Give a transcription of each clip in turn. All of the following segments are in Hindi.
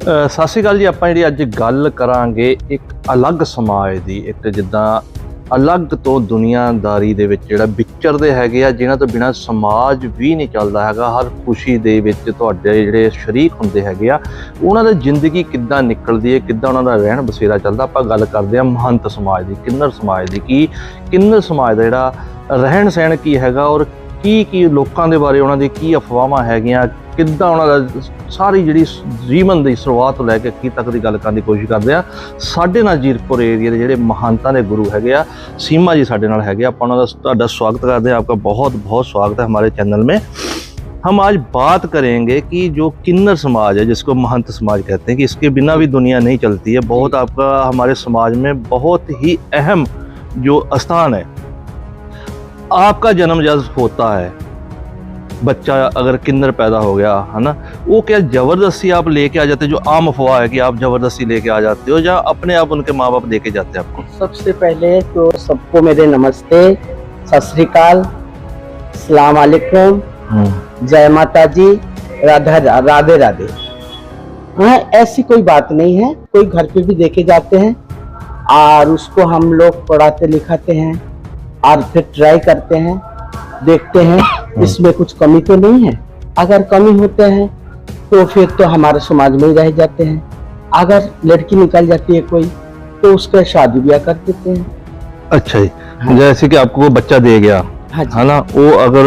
ਸਤਿ ਸ਼੍ਰੀ ਅਕਾਲ ਜੀ। ਆਪਾਂ ਜਿਹੜੀ ਅੱਜ ਗੱਲ ਕਰਾਂਗੇ ਇੱਕ ਅਲੱਗ ਸਮਾਜ ਦੀ, ਇੱਕ ਜਿੱਦਾਂ ਅਲੱਗ ਤੋਂ ਦੁਨੀਆਦਾਰੀ ਦੇ ਵਿੱਚ ਜਿਹੜਾ ਵਿਚਰਦੇ ਹੈਗੇ ਆ, ਜਿਨ੍ਹਾਂ ਤੋਂ ਬਿਨਾਂ ਸਮਾਜ ਵੀ ਨਹੀਂ ਚੱਲਦਾ ਹੈਗਾ। ਹਰ ਖੁਸ਼ੀ ਦੇ ਵਿੱਚ ਤੁਹਾਡੇ ਜਿਹੜੇ ਸ਼ਰੀਕ ਹੁੰਦੇ ਹੈਗੇ ਆ, ਉਹਨਾਂ ਦੀ ਜ਼ਿੰਦਗੀ ਕਿੱਦਾਂ ਨਿਕਲਦੀ ਹੈ, ਕਿੱਦਾਂ ਉਹਨਾਂ ਦਾ ਰਹਿਣ ਬਸੇਰਾ ਚੱਲਦਾ। ਆਪਾਂ ਗੱਲ ਕਰਦੇ ਹਾਂ ਮਹੰਤ ਸਮਾਜ ਦੀ, ਕਿੰਨਰ ਸਮਾਜ ਦੀ। ਕੀ ਕਿੰਨਰ ਸਮਾਜ ਦਾ ਜਿਹੜਾ ਰਹਿਣ ਸਹਿਣ ਕੀ ਹੈਗਾ, ਔਰ ਕੀ ਲੋਕਾਂ ਦੇ ਬਾਰੇ ਉਹਨਾਂ ਦੀ ਕੀ ਅਫਵਾਹਾਂ ਹੈਗੀਆਂ, ਕਿੱਦਾਂ ਉਹਨਾਂ ਦਾ ਸਾਰੀ ਜਿਹੜੀ ਜੀਵਨ ਦੀ ਸ਼ੁਰੂਆਤ ਤੋਂ ਲੈ ਕੇ ਅਖੀਰ ਤੱਕ ਦੀ ਗੱਲ ਕਰਨ ਦੀ ਕੋਸ਼ਿਸ਼ ਕਰਦੇ ਆ। ਸਾਡੇ ਨਾਲ ਜੀਰਕਪੁਰ ਏਰੀਆ ਦੇ ਜਿਹੜੇ ਮਹੰਤਾਂ ਦੇ ਗੁਰੂ ਹੈਗੇ ਆ, ਸੀਮਾ जी ਸਾਡੇ ਨਾਲ ਹੈਗੇ। ਆਪਾਂ ਉਹਨਾਂ ਦਾ ਤੁਹਾਡਾ स्वागत करते हैं। आपका बहुत बहुत स्वागत है हमारे चैनल में। हम आज बात करेंगे कि जो किन्नर समाज है, जिसको महंत समाज कहते हैं, कि इसके बिना भी दुनिया नहीं चलती है। बहुत आपका हमारे समाज में बहुत ही अहम जो स्थान है। आपका जन्म जब होता है, बच्चा अगर किन्नर पैदा हो गया है ना, वो क्या ज़बरदस्ती आप लेके आ जाते हो? जो आम अफवाह है कि आप ज़बरदस्ती लेके आ जाते हो, या अपने आप उनके माँ बाप लेके जाते हैं आपको? सबसे पहले तो सबको मेरे नमस्ते, सत श्री अकाल, अस्सलाम वालेकुम, जय माता जी, राधे राधे। हाँ, ऐसी कोई बात नहीं है। कोई घर पे भी देखे जाते हैं और उसको हम लोग पढ़ाते लिखाते हैं और फिर ट्राई करते हैं, देखते हैं इसमें कुछ कमी तो नहीं है। अगर कमी होते हैं तो फिर तो हमारे समाज में ही रह जाते हैं। अगर लड़की निकल जाती है कोई, तो उसका शादी ब्याह कर देते हैं। अच्छा जी। हाँ। जैसे कि आपको वो बच्चा दे गया, हाँ है ना, वो अगर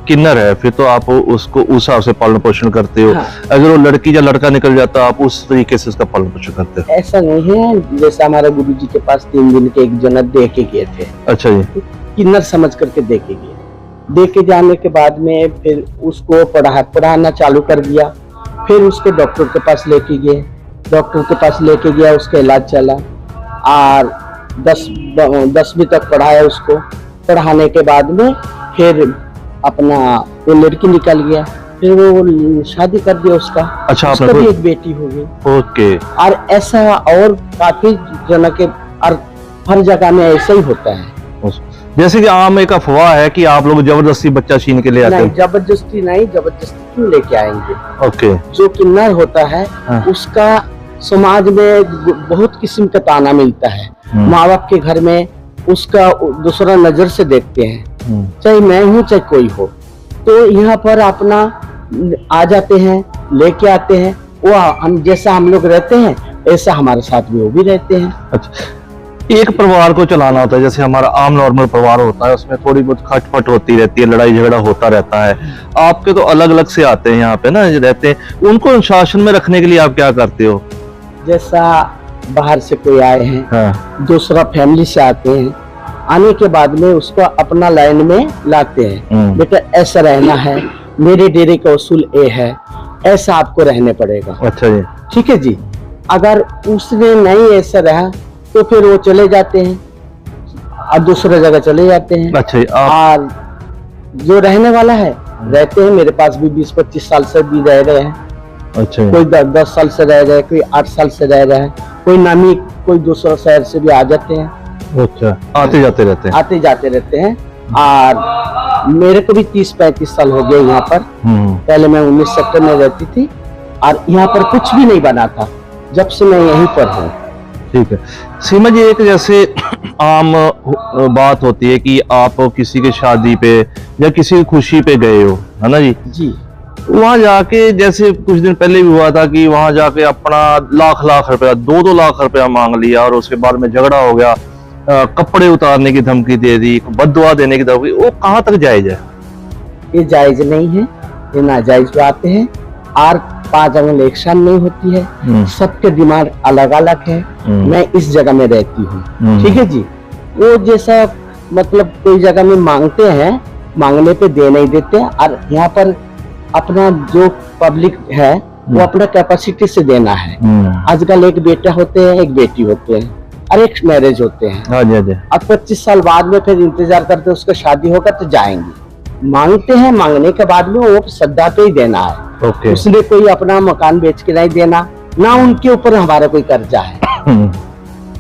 किन्नर है फिर तो आप उसको उस हिसाब से पालन पोषण करते हो। हाँ। अगर वो लड़की या लड़का निकल जाता, आप उस तरीके से उसका पालन पोषण करते हो? ऐसा नहीं है। जैसे हमारे गुरुजी के पास 3 दिन के एक जना दे के गए थे। अच्छा जी। किन्नर समझ करके दे के गए। दे के जाने के बाद में फिर उसको पढ़ाना चालू कर दिया। फिर उसको डॉक्टर के पास लेके गए। डॉक्टर के पास लेके गया, उसका इलाज चला और 10वीं तक पढ़ाया उसको। पढ़ाने के बाद में फिर अपना वो लड़की निकल गया, फिर वो शादी कर दिया उसका। अच्छा, उसका भी एक बेटी हो गई। ओके। और ऐसा और काफी जना के और हर जगह में ऐसा ही होता है। जैसे कि आम एक अफवाह है कि आप लोग जबरदस्ती बच्चा छीन के ले आते हैं। नहीं, जबरदस्ती नहीं। जबरदस्ती क्यों लेके आएंगे? ओके। जो किन्नर होता है, हाँ। उसका समाज में बहुत किस्म का ताना मिलता है। माँ बाप के घर में उसका दूसरा नजर से देखते हैं, चाहे मैं हूँ चाहे कोई हो। तो यहाँ पर अपना आ जाते हैं, लेके आते हैं। वो हम जैसा हम लोग रहते हैं ऐसा हमारे साथ भी वो भी रहते हैं। अच्छा, एक परिवार को चलाना होता है, जैसे हमारा आम नॉर्मल परिवार होता है, उसमें थोड़ी बहुत खटपट होती रहती है, लड़ाई झगड़ा होता रहता है। आपके तो अलग अलग से आते हैं यहाँ पे ना, रहते हैं, उनको अनुशासन में रखने के लिए आप क्या करते हो? जैसा बाहर से कोई आए हैं, हाँ। दूसरा फैमिली से आते हैं, आने के बाद में उसको अपना लाइन में लाते हैं। बेटा ऐसा रहना है, मेरे डेरे का उसूल ये है, ऐसा आपको रहने पड़ेगा। अच्छा जी। ठीक है जी। अगर उसने नहीं ऐसा रहा तो फिर वो चले जाते हैं और दूसरे जगह चले जाते हैं। अच्छा जी। और जो रहने वाला है रहते हैं। मेरे पास भी 20-25 साल से भी रह रहे हैं। अच्छा। कोई 10 साल से रह रहे हैं, कोई 8 साल से रह रहे हैं, कोई नामी कोई दूसरा शहर से भी आ जाते हैं। अच्छा, आते जाते रहते हैं। आते जाते रहते हैं। और मेरे को भी 30-35 साल हो गए यहाँ पर। पहले मैं 19 सेक्टर में रहती थी और यहाँ पर कुछ भी नहीं बना था जब से मैं यहीं पर हूँ। ठीक है सीमा जी, एक जैसे आम बात होती है कि आप किसी के शादी पे या किसी की खुशी पे गए हो, है ना जी। वहां जाके जैसे कुछ दिन पहले भी हुआ था कि वहां जाके अपना लाख रुपया 2-2 लाख रुपया मांग लिया, और उसके बाद में झगड़ा हो गया, कपड़े उतारने की धमकी दे दी, बददुआ देने की धमकी। वो कहाँ तक जायज है? ये जायज नहीं है, ये नाजायज बातें हैं। और 5 अंगुल एक शान नहीं होती है। सबके दिमाग अलग अलग है। मैं इस जगह में रहती हूँ, ठीक है जी। वो जैसा मतलब कोई जगह में मांगते हैं, मांगने पे दे नहीं देते। और यहाँ पर अपना जो पब्लिक है वो अपना कैपेसिटी से देना है। आजकल एक बेटा होते हैं, एक बेटी होते हैं, और एक मैरिज होते हैं। हाँ जी, हाँ जी। अब 25 साल बाद में फिर इंतजार करते हैं उसका शादी होगा तो जाएंगे। मांगते हैं, मांगने के बाद में वो श्रद्धा पे ही देना है। ओके। उसने कोई अपना मकान बेच के नहीं देना, ना उनके ऊपर हमारा कोई कर्जा है।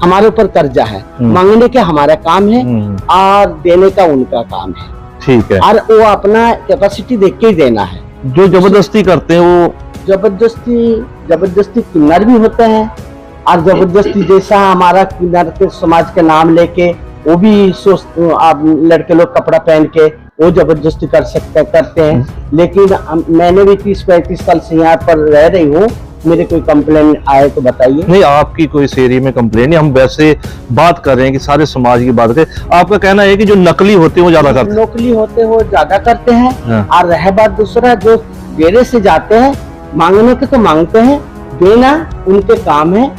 हमारे ऊपर कर्जा है। मांगने का हमारा काम है और देने का उनका काम है। ठीक है। और वो अपना कैपेसिटी देख के ही देना है। जो जबरदस्ती करते हैं वो जबरदस्ती किन्नर भी होते हैं, और जबरदस्ती जैसा हमारा किन्नर के समाज के नाम लेके वो भी आप लड़के लोग कपड़ा पहन के वो जबरदस्ती करते हैं। लेकिन मैंने भी 30-35 साल से यहाँ पर रह रही हूँ, मेरे कोई कंप्लेन आए तो बताइए। नहीं, आपकी कोई इस एरिया में कंप्लेन नहीं, हम वैसे बात कर रहे हैं कि सारे समाज की बात करें। आपका कहना है कि जो नकली होते हैं वो ज्यादा करते हैं? नकली होते हो ज्यादा करते हैं। हाँ। और रह बात दूसरा, जो डेरे से जाते हैं मांगने के तो मांगते हैं, देना उनके काम है।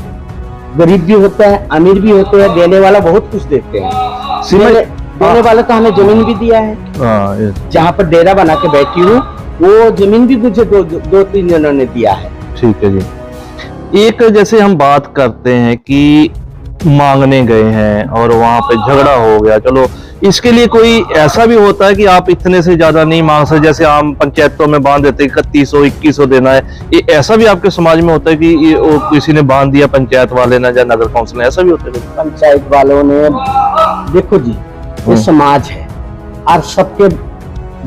गरीब भी होता है, अमीर भी होते हैं, देने वाला बहुत कुछ देते हैं। देने वाला तो हमें जमीन भी दिया है, जहाँ पर डेरा बना के बैठी हूँ वो जमीन भी मुझे 2-3 जनों ने दिया है। ठीक है जी। एक जैसे हम बात करते हैं कि मांगने गए हैं और वहां पे झगड़ा हो गया, चलो इसके लिए कोई ऐसा भी होता है कि आप इतने से ज्यादा नहीं मांग सकते, जैसे आम पंचायतों में बांध देते हैं 3100-2100 देना है, ये ऐसा भी आपके समाज में होता है कि ये किसी ने बांध दिया, पंचायत वाले ने या नगर काउंसिल ने, ऐसा भी होता है? पंचायत वालों ने, देखो जी ये समाज है और सबके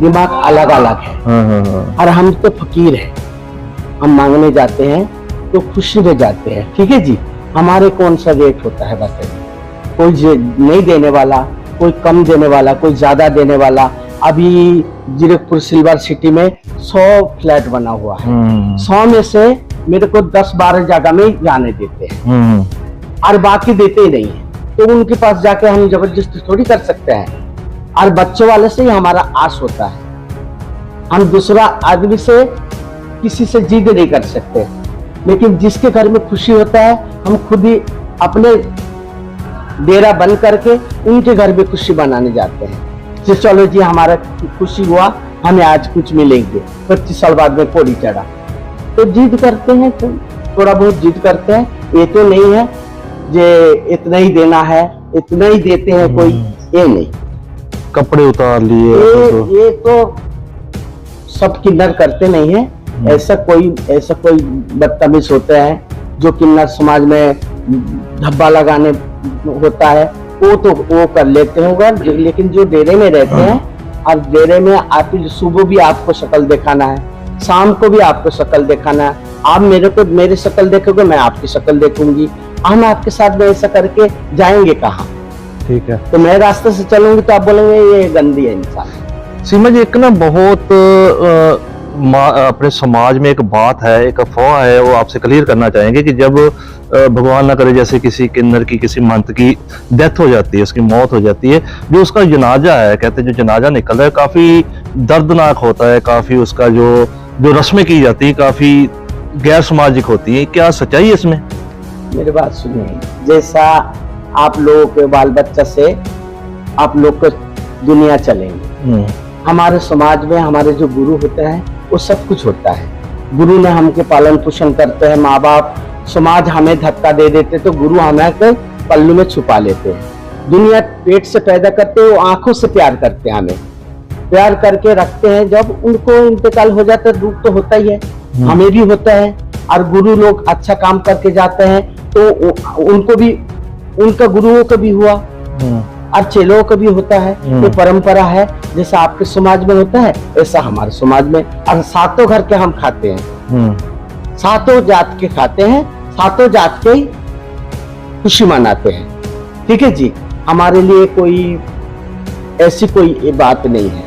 दिमाग अलग अलग है। और हम तो फकीर हैं, हम मांगने जाते हैं तो खुशी में जाते हैं, ठीक है जी। हमारे कौन सा रेट होता है बताइए? कोई नहीं देने वाला, कोई कम देने वाला, कोई ज्यादा देने वाला। अभी जीरकपुर सिल्वर सिटी में 100 फ्लैट बना हुआ है, 100 में से मेरे को 10-12 जगह में जाने देते हैं और बाकी देते ही नहीं है। तो उनके पास जाके हम जबरदस्ती थोड़ी कर सकते हैं। और बच्चों वाले से ही हमारा आस होता है, हम दूसरा आदमी से किसी से जिद नहीं कर सकते। लेकिन जिसके घर में खुशी होता है हम खुद ही अपने डेरा बंद करके उनके घर में खुशी बनाने जाते हैं कि चलो जी हमारा खुशी हुआ, हमें आज कुछ मिलेंगे, 25 साल बाद में कोड़ी चढ़ा। तो जिद करते हैं, तो थोड़ा बहुत जिद करते हैं। ये तो नहीं है जे इतना ही देना है, इतना ही देते हैं कोई, ये नहीं। कपड़े उतार लिए ये तो सब किन्नर करते नहीं है। ऐसा कोई बदतमीज होते हैं जो किन्नर समाज में धब्बा लगाने होता है, वो कर लेते होगा। लेकिन जो डेरे में रहते हैं, और डेरे में आप सुबह भी आपको शक्ल दिखाना है, शाम को भी आपको शक्ल दिखाना है। आप मेरी शक्ल देखोगे, मैं आपकी शक्ल देखूंगी, हम आपके साथ में ऐसा करके जाएंगे कहाँ? ठीक है। तो मैं रास्ते से चलूंगी तो आप बोलेंगे ये गंदी है इंसान। सीमा जी, एक ना बहुत अपने समाज में एक बात है, एक अफवाह है, वो आपसे क्लियर करना चाहेंगे कि जब भगवान ना करे जैसे किसी किन्नर की, किसी मंत की डेथ हो जाती है, उसकी मौत हो जाती है, जो उसका जनाजा है, कहते हैं जो जनाजा निकल रहा है काफी दर्दनाक होता है, काफी उसका जो रस्में की जाती है काफी गैर सामाजिक होती है। क्या सच्चाई है इसमें? मेरी बात सुनिए, जैसा आप लोगों के बाल बच्चा से आप लोग को दुनिया चलेंगे, हमारे समाज में हमारे जो गुरु होते हैं वो सब कुछ होता है। गुरु ने हमके पालन पोषण करते हैं, माँ बाप समाज हमें धक्का दे देते तो गुरु हमें पल्लू में छुपा लेते हैं। दुनिया पेट से पैदा करते हैं, वो आंखों से प्यार करते हैं, हमें प्यार करके रखते हैं। जब उनको इंतकाल हो जाता है दुख तो होता ही है, हमें भी होता है। और गुरु लोग अच्छा काम करके जाते हैं तो उनको भी, उनका गुरुओं का भी हुआ और चेलों का भी होता है। ये परंपरा है, जैसा आपके समाज में होता है ऐसा हमारे समाज में। और सातों घर के हम खाते हैं, सातों जात के खाते हैं, सातों जात के ही खुशी मनाते हैं, ठीक है जी। हमारे लिए कोई ऐसी कोई बात नहीं है।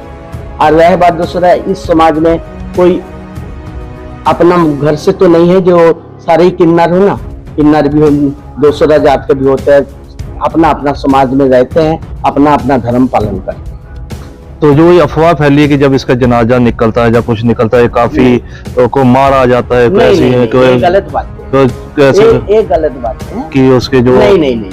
और रह बात दूसरा, इस समाज में कोई अपना घर से तो नहीं है जो सारे ही किन्नर हो ना, किन्नर भी हो, दूसरा जात के भी होते हैं, अपना अपना समाज में रहते हैं, अपना अपना धर्म पालन करते हैं। तो जो ये अफवाह फैली है कि जब इसका जनाजा निकलता है, जब कुछ निकलता है, काफी को मारा जाता है, नहीं, गलत बात है, तो कैसे ये गलत बात है कि उसके जो नहीं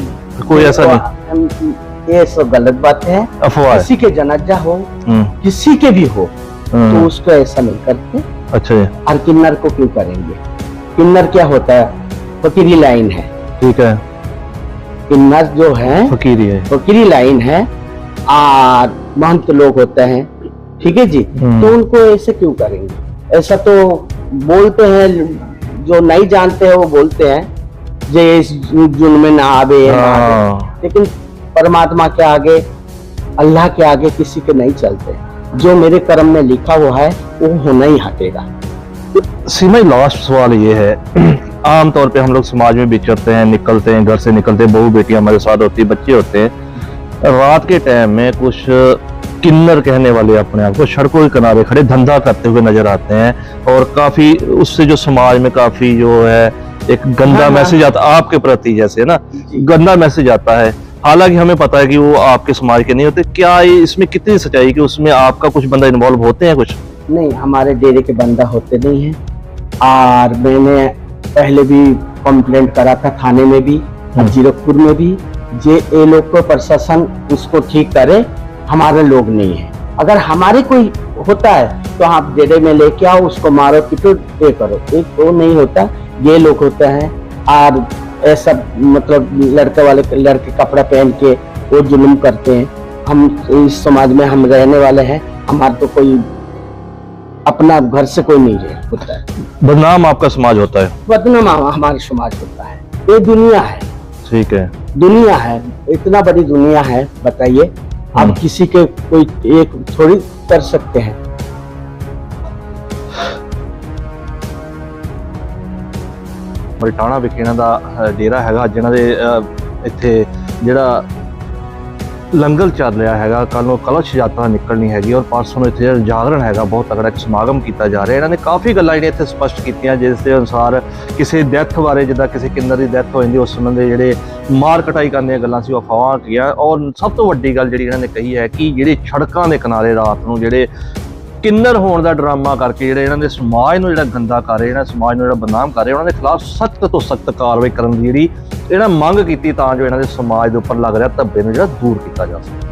कोई ऐसा नहीं, ये सब गलत बात है। अफवाह किसी के जनाजा हो, किसी के भी हो, तो उसको ऐसा नहीं करते। अच्छा, और किन्नर को क्यों करेंगे? किन्नर क्या होता है? फकीरी लाइन है, ठीक है। किन्नर जो है फकीरी है, फकीरी लाइन है, और महंत लोग होते हैं, ठीक है जी। तो उनको ऐसे क्यों करेंगे? ऐसा तो बोलते हैं, जो नहीं जानते हैं वो बोलते हैं जे इस जुल्म में ना आवे, लेकिन परमात्मा के आगे, अल्लाह के आगे किसी के नहीं चलते। जो मेरे कर्म में लिखा हुआ है वो होना ही हटेगा, सीमा, लास्ट सवाल ये है, आम तौर पे हम लोग समाज में विचरते हैं, निकलते हैं, घर से निकलते हैं, बहू बेटियां हमारे साथ होती है, बच्चे होते हैं, रात के टाइम में कुछ किन्नर कहने वाले अपने आप को सड़कों के किनारे खड़े धंधा करते हुए नजर आते हैं, और काफी उससे जो समाज में काफी जो है एक गंदा हाँ, मैसेज आता आपके प्रति, जैसे ना गंदा मैसेज आता है। हालांकि हमें पता है कि वो आपके समाज के नहीं होते, क्या इसमें कितनी सच्चाई कि उसमें आपका कुछ बंदा इन्वॉल्व होते हैं? कुछ नहीं, हमारे डेरे के बंदा होते नहीं हैं। और मैंने पहले भी कंप्लेंट करा था, थाने में भी, जीरकपुर में भी। ये लोग को प्रशासन उसको ठीक करे, हमारे लोग नहीं है। अगर हमारे कोई होता है तो आप डेरे में लेके आओ, उसको मारो पीटो, ये करो। एक तो नहीं होता, ये लोग होते हैं। और ऐसा मतलब लड़के कपड़ा पहन के वो जुल्म करते हैं। हम इस समाज में हम रहने वाले हैं, हमारा तो कोई अपना घर से कोई नहीं रह होता है। बदनाम आपका समाज होता है? बदनाम हमारा समाज होता है। ये दुनिया है, ठीक है, दुनिया है, इतना बड़ी दुनिया है, बताइए आप किसी के कोई एक थोड़ी कर सकते हैं। ਮਲਟਾਣਾ ਵਿਖੇ ਇਹਨਾਂ ਦਾ ਡੇਰਾ ਹੈਗਾ, ਜਿਨ੍ਹਾਂ ਦੇ ਇੱਥੇ ਜਿਹੜਾ ਲੰਗਰ ਚੱਲ ਰਿਹਾ ਹੈਗਾ। ਕੱਲ ਨੂੰ ਕਲਸ਼ ਯਾਤਰਾ ਨਿਕਲਣੀ ਹੈਗੀ, ਔਰ ਪਰਸੋਂ ਨੂੰ ਇੱਥੇ ਜਿਹੜਾ ਜਾਗਰਣ ਹੈਗਾ, ਬਹੁਤ ਤਗੜਾ ਇੱਕ ਸਮਾਗਮ ਕੀਤਾ ਜਾ ਰਿਹਾ। ਇਹਨਾਂ ਨੇ ਕਾਫੀ ਗੱਲਾਂ ਜਿਹੜੀਆਂ ਇੱਥੇ ਸਪਸ਼ਟ ਕੀਤੀਆਂ, ਜਿਸ ਦੇ ਅਨੁਸਾਰ ਕਿਸੇ ਡੈਥ ਬਾਰੇ, ਜਿੱਦਾਂ ਕਿਸੇ ਕਿੰਨਰ ਦੀ ਡੈਥ ਹੋ ਜਾਂਦੀ, ਉਸ ਸੰਬੰਧੀ ਜਿਹੜੇ ਮਾਰ ਕਟਾਈ ਕਰਨ ਦੀਆਂ ਗੱਲਾਂ ਸੀ ਉਹ ਅਫਵਾਹਾਂ ਕੀਆਂ। ਔਰ ਸਭ ਤੋਂ ਵੱਡੀ ਗੱਲ ਜਿਹੜੀ ਇਹਨਾਂ ਨੇ ਕਹੀ ਹੈ ਕਿ ਜਿਹੜੇ ਸੜਕਾਂ ਦੇ ਕਿਨਾਰੇ ਰਾਤ ਨੂੰ ਜਿਹੜੇ ਕਿੰਨਰ ਹੋਣ ਦਾ ਡਰਾਮਾ ਕਰਕੇ ਜਿਹੜੇ ਇਹਨਾਂ ਦੇ ਸਮਾਜ ਨੂੰ ਜਿਹੜਾ ਗੰਦਾ ਕਰ ਰਹੇ, ਇਹਨਾਂ ਸਮਾਜ ਨੂੰ ਜਿਹੜਾ ਬਦਨਾਮ ਕਰ ਰਹੇ, ਉਹਨਾਂ ਦੇ ਖਿਲਾਫ ਸਖਤ ਤੋਂ ਸਖਤ ਕਾਰਵਾਈ ਕਰਨ ਦੀ ਜਿਹੜੀ ਇਹਨਾਂ ਮੰਗ ਕੀਤੀ, ਤਾਂ ਜੋ ਇਹਨਾਂ ਦੇ ਸਮਾਜ ਦੇ ਉੱਪਰ ਲੱਗ ਰਿਹਾ ਧੱਬੇ ਨੂੰ ਜਿਹੜਾ ਦੂਰ ਕੀਤਾ ਜਾ ਸਕੇ।